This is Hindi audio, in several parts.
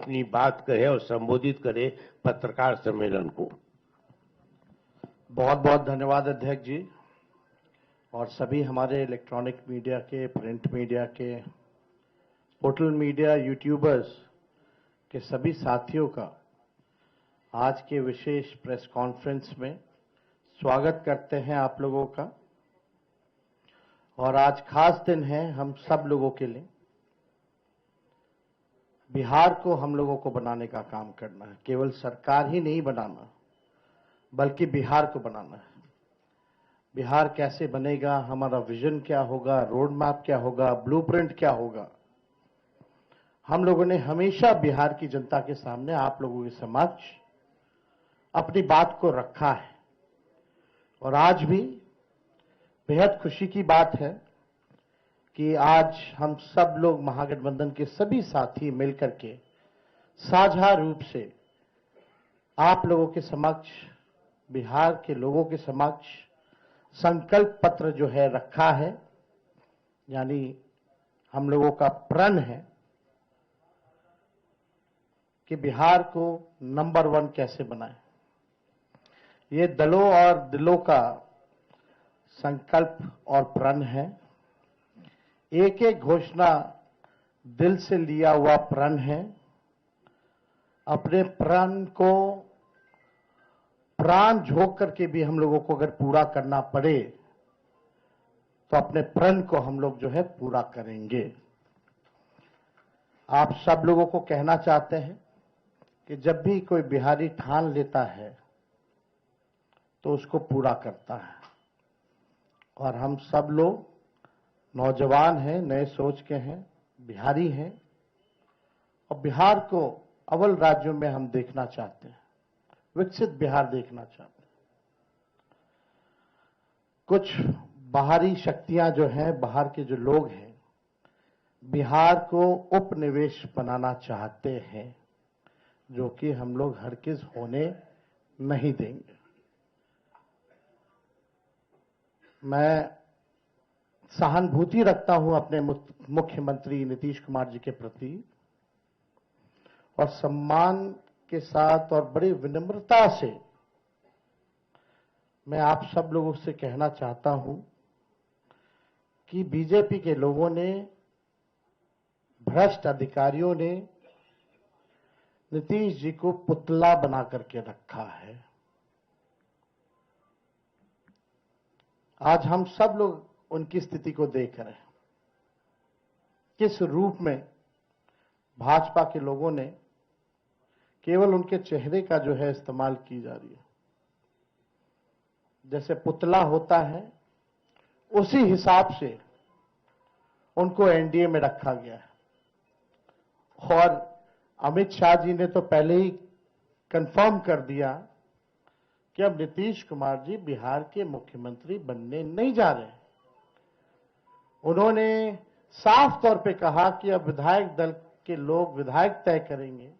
अपनी बात कहे और संबोधित करे पत्रकार सम्मेलन को। बहुत बहुत धन्यवाद अध्यक्ष जी और सभी हमारे इलेक्ट्रॉनिक मीडिया के, प्रिंट मीडिया के, पोर्टल मीडिया, यूट्यूबर्स के सभी साथियों का आज के विशेष प्रेस कॉन्फ्रेंस में स्वागत करते हैं आप लोगों का। और आज खास दिन है हम सब लोगों के लिए। बिहार को हम लोगों को बनाने का काम करना है, केवल सरकार ही नहीं बनाना बल्कि बिहार को बनाना है। बिहार कैसे बनेगा, हमारा विजन क्या होगा, रोड मैप क्या होगा, ब्लूप्रिंट क्या होगा, हम लोगों ने हमेशा बिहार की जनता के सामने, आप लोगों के समक्ष अपनी बात को रखा है। और आज भी बेहद खुशी की बात है कि आज हम सब लोग महागठबंधन के सभी साथी मिलकर के साझा रूप से आप लोगों के समक्ष, बिहार के लोगों के समक्ष संकल्प पत्र जो है रखा है, यानी हम लोगों का प्रण है कि बिहार को नंबर 1 कैसे बनाएं। ये दलों और दिलों का संकल्प और प्रण है। एक एक घोषणा दिल से लिया हुआ प्रण है। अपने प्रण को प्राण झोंक करके भी हम लोगों को अगर पूरा करना पड़े तो अपने प्रण को हम लोग जो है पूरा करेंगे। आप सब लोगों को कहना चाहते हैं कि जब भी कोई बिहारी ठान लेता है तो उसको पूरा करता है। और हम सब लोग नौजवान हैं, नए सोच के हैं, बिहारी हैं और बिहार को अव्वल राज्यों में हम देखना चाहते हैं, विकसित बिहार देखना चाहते हैं। कुछ बाहरी शक्तियां जो हैं, बाहर के जो लोग हैं, बिहार को उपनिवेश बनाना चाहते हैं, जो कि हम लोग हरगिज होने नहीं देंगे। मैं सहानुभूति रखता हूं अपने मुख्यमंत्री नीतीश कुमार जी के प्रति और सम्मान के साथ और बड़ी विनम्रता से मैं आप सब लोगों से कहना चाहता हूं कि बीजेपी के लोगों ने, भ्रष्ट अधिकारियों ने नीतीश जी को पुतला बना करके रखा है। आज हम सब लोग उनकी स्थिति को देख रहे हैं, किस रूप में भाजपा के लोगों ने केवल उनके चेहरे का जो है इस्तेमाल की जा रही है। जैसे पुतला होता है उसी हिसाब से उनको एनडीए में रखा गया है। और अमित शाह जी ने तो पहले ही कंफर्म कर दिया कि अब नीतीश कुमार जी बिहार के मुख्यमंत्री बनने नहीं जा रहे। उन्होंने साफ तौर पे कहा कि अब विधायक दल के लोग विधायक तय करेंगे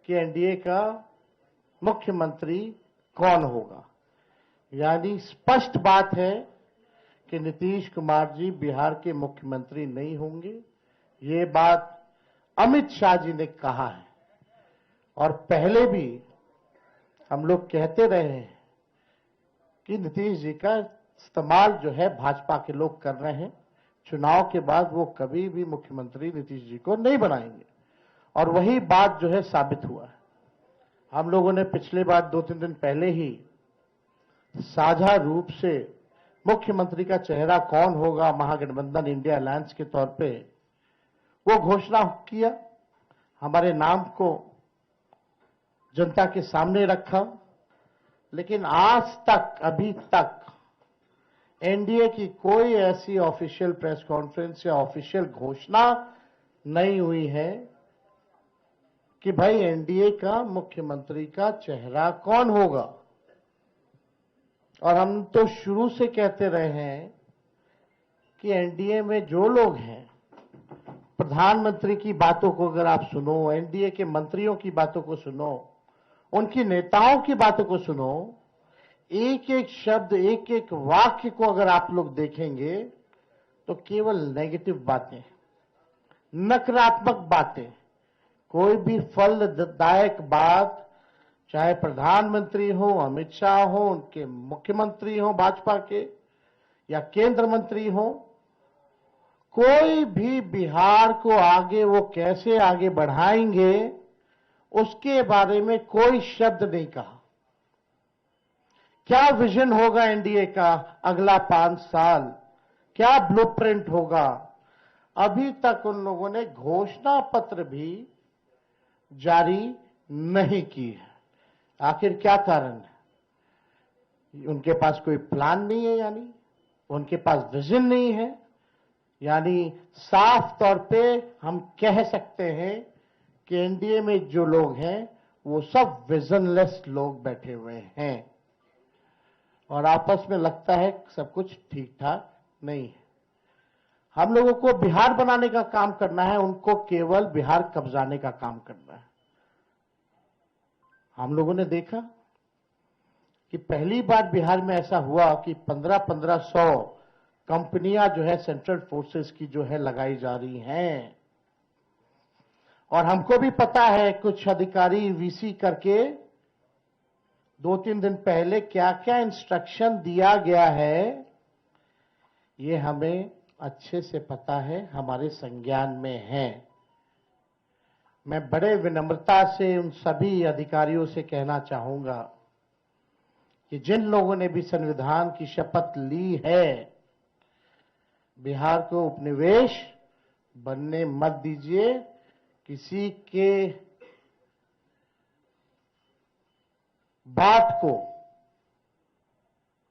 कि एनडीए का मुख्यमंत्री कौन होगा। यानी स्पष्ट बात है कि नीतीश कुमार जी बिहार के मुख्यमंत्री नहीं होंगे। ये बात अमित शाह जी ने कहा है और पहले भी हम लोग कहते रहे हैं कि नीतीश जी का इस्तेमाल जो है भाजपा के लोग कर रहे हैं। चुनाव के बाद वो कभी भी मुख्यमंत्री नीतीश जी को नहीं बनाएंगे और वही बात जो है साबित हुआ है। हम लोगों ने पिछले बार 2-3 दिन पहले ही साझा रूप से मुख्यमंत्री का चेहरा कौन होगा महागठबंधन इंडिया अलायंस के तौर पे वो घोषणा किया, हमारे नाम को जनता के सामने रखा। लेकिन आज तक, अभी तक एनडीए की कोई ऐसी ऑफिशियल प्रेस कॉन्फ्रेंस या ऑफिशियल घोषणा नहीं हुई है कि भाई एनडीए का मुख्यमंत्री का चेहरा कौन होगा। और हम तो शुरू से कहते रहे हैं कि एनडीए में जो लोग हैं, प्रधानमंत्री की बातों को अगर आप सुनो, एनडीए के मंत्रियों की बातों को सुनो, उनकी नेताओं की बातों को सुनो, एक एक शब्द, एक एक वाक्य को अगर आप लोग देखेंगे तो केवल नेगेटिव बातें, नकारात्मक बातें, कोई भी फलदायक बात, चाहे प्रधानमंत्री हो, अमित शाह हो, उनके मुख्यमंत्री हो भाजपा के, या केंद्र मंत्री हो, कोई भी बिहार को आगे वो कैसे आगे बढ़ाएंगे उसके बारे में कोई शब्द नहीं कहा। क्या विजन होगा एनडीए का अगला 5 साल, क्या ब्लूप्रिंट होगा, अभी तक उन लोगों ने घोषणा पत्र भी जारी नहीं की है। आखिर क्या कारण है? उनके पास कोई प्लान नहीं है, यानी उनके पास विजन नहीं है, यानी साफ तौर पे हम कह सकते हैं कि एनडीए में जो लोग हैं वो सब विजनलेस लोग बैठे हुए हैं और आपस में लगता है सब कुछ ठीक ठाक नहीं है। हम लोगों को बिहार बनाने का काम करना है, उनको केवल बिहार कब्जाने का काम करना है। हम लोगों ने देखा कि पहली बार बिहार में ऐसा हुआ कि 1500 कंपनियां जो है सेंट्रल फोर्सेस की जो है लगाई जा रही हैं, और हमको भी पता है कुछ अधिकारी वीसी करके 2-3 दिन पहले क्या क्या इंस्ट्रक्शन दिया गया है, ये हमें अच्छे से पता है, हमारे संज्ञान में है। मैं बड़े विनम्रता से उन सभी अधिकारियों से कहना चाहूंगा कि जिन लोगों ने भी संविधान की शपथ ली है, बिहार को उपनिवेश बनने मत दीजिए, किसी के बात को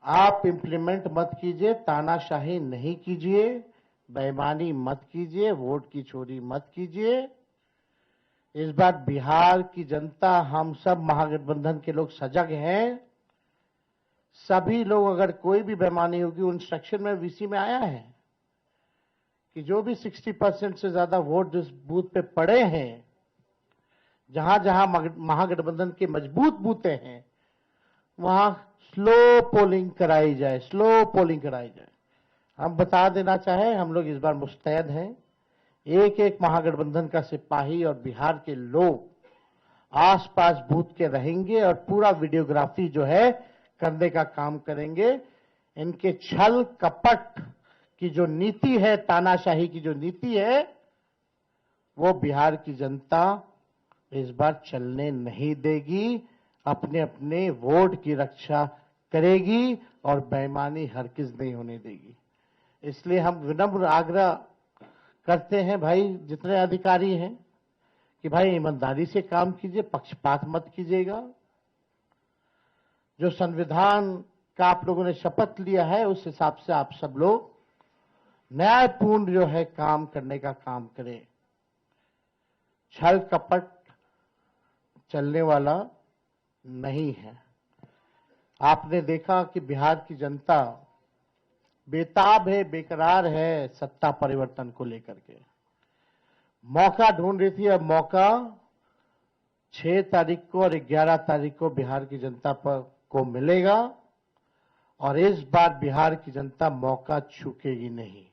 आप इंप्लीमेंट मत कीजिए, तानाशाही नहीं कीजिए, बेईमानी मत कीजिए, वोट की चोरी मत कीजिए। इस बार बिहार की जनता, हम सब महागठबंधन के लोग सजग हैं। सभी लोग, अगर कोई भी बेईमानी होगी, उन इंस्ट्रक्शन में वीसी में आया है कि जो भी 60% से ज्यादा वोट जिस बूथ पे पड़े हैं, जहां जहां महागठबंधन के मजबूत बूथे हैं, वहां स्लो पोलिंग कराई जाए, स्लो पोलिंग कराई जाए। हम बता देना चाहें, हम लोग इस बार मुस्तैद हैं। एक एक महागठबंधन का सिपाही और बिहार के लोग आसपास बूथ के रहेंगे और पूरा वीडियोग्राफी जो है करने का काम करेंगे। इनके छल कपट की जो नीति है, तानाशाही की जो नीति है, वो बिहार की जनता इस बार चलने नहीं देगी, अपने अपने वोट की रक्षा करेगी और बेईमानी हरगिज नहीं होने देगी। इसलिए हम विनम्र आग्रह करते हैं भाई, जितने अधिकारी हैं, कि भाई ईमानदारी से काम कीजिए, पक्षपात मत कीजिएगा। जो संविधान का आप लोगों ने शपथ लिया है, उस हिसाब से आप सब लोग न्यायपूर्ण जो है काम करने का काम करें। छल कपट चलने वाला नहीं है। आपने देखा कि बिहार की जनता बेताब है, बेकरार है सत्ता परिवर्तन को लेकर के, मौका ढूंढ रही थी। अब मौका 6 तारीख को और 11 तारीख को बिहार की जनता को मिलेगा और इस बार बिहार की जनता मौका चूकेगी नहीं।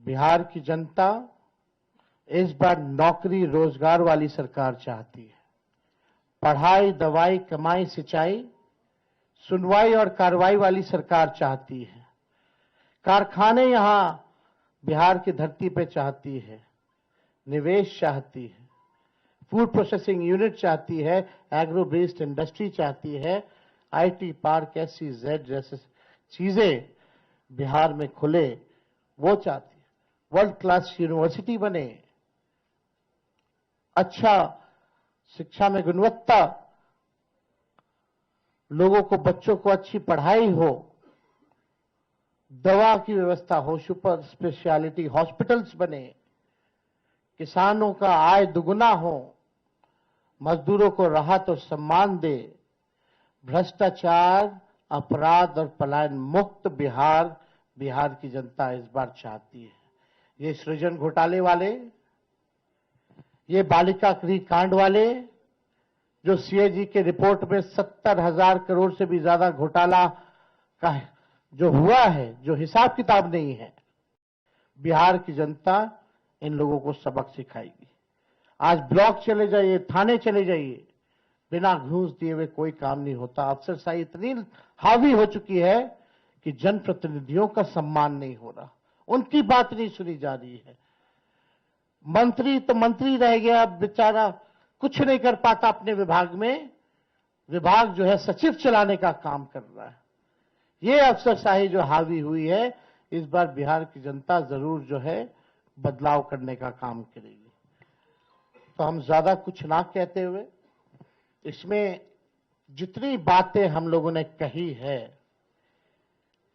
बिहार की जनता इस बार नौकरी रोजगार वाली सरकार चाहती है। पढ़ाई, दवाई, कमाई, सिंचाई, सुनवाई और कार्रवाई वाली सरकार चाहती है। कारखाने यहां बिहार की धरती पे चाहती है, निवेश चाहती है, फूड प्रोसेसिंग यूनिट चाहती है, एग्रो बेस्ड इंडस्ट्री चाहती है, आईटी पार्क, SEZ जैसे चीजें बिहार में खुले, वो चाहती है। वर्ल्ड क्लास यूनिवर्सिटी बने, अच्छा शिक्षा में गुणवत्ता, लोगों को, बच्चों को अच्छी पढ़ाई हो, दवा की व्यवस्था हो, सुपर स्पेशलिटी हॉस्पिटल्स बने, किसानों का आय दुगुना हो, मजदूरों को राहत और सम्मान दे, भ्रष्टाचार, अपराध और पलायन मुक्त बिहार की जनता इस बार चाहती है। ये सृजन घोटाले वाले, ये बालिका गृह कांड वाले, जो CAG के रिपोर्ट में 70,000 करोड़ से भी ज्यादा घोटाला का जो हुआ है, जो हिसाब किताब नहीं है, बिहार की जनता इन लोगों को सबक सिखाएगी। आज ब्लॉक चले जाइए, थाने चले जाइए, बिना घूस दिए हुए कोई काम नहीं होता। अफसरशाही इतनी हावी हो चुकी है कि जनप्रतिनिधियों का सम्मान नहीं हो रहा, उनकी बात नहीं सुनी जा रही है। मंत्री तो मंत्री रह गया, बेचारा कुछ नहीं कर पाता अपने विभाग में, विभाग जो है सचिव चलाने का काम कर रहा है। ये अफसरशाही जो हावी हुई है, इस बार बिहार की जनता जरूर जो है बदलाव करने का काम करेगी। तो हम ज्यादा कुछ ना कहते हुए, इसमें जितनी बातें हम लोगों ने कही है,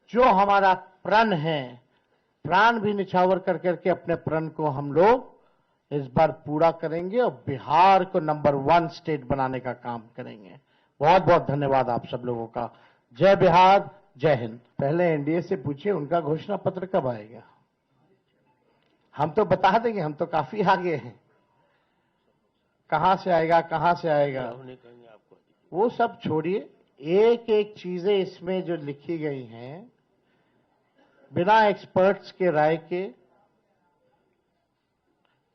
जो हमारा प्रण है, प्राण भी निछावर कर करके अपने प्रण को हम लोग इस बार पूरा करेंगे और बिहार को नंबर 1 स्टेट बनाने का काम करेंगे। बहुत बहुत धन्यवाद आप सब लोगों का। जय बिहार, जय हिंद। पहले एनडीए से पूछिए उनका घोषणा पत्र कब आएगा। हम तो बता देंगे, हम तो काफी आगे हैं। कहां से आएगा, कहां से आएगा, वो सब छोड़िए। एक एक चीजें इसमें जो लिखी गई हैं, बिना एक्सपर्ट्स के राय के,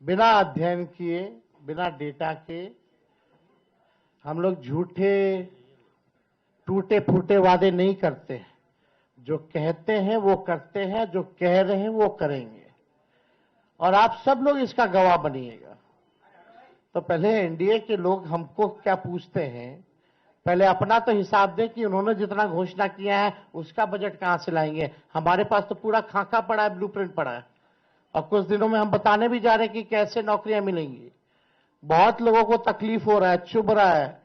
बिना अध्ययन किए, बिना डेटा के, हम लोग झूठे टूटे फूटे वादे नहीं करते हैं। जो कहते हैं वो करते हैं, जो कह रहे हैं वो करेंगे, और आप सब लोग इसका गवाह बनिएगा। तो पहले एनडीए के लोग हमको क्या पूछते हैं, पहले अपना तो हिसाब दें कि उन्होंने जितना घोषणा किया है उसका बजट कहां से लाएंगे। हमारे पास तो पूरा खाका पड़ा है, ब्लूप्रिंट पड़ा है, और कुछ दिनों में हम बताने भी जा रहे हैं कि कैसे नौकरियां मिलेंगी। बहुत लोगों को तकलीफ हो रहा है, चुभ रहा है,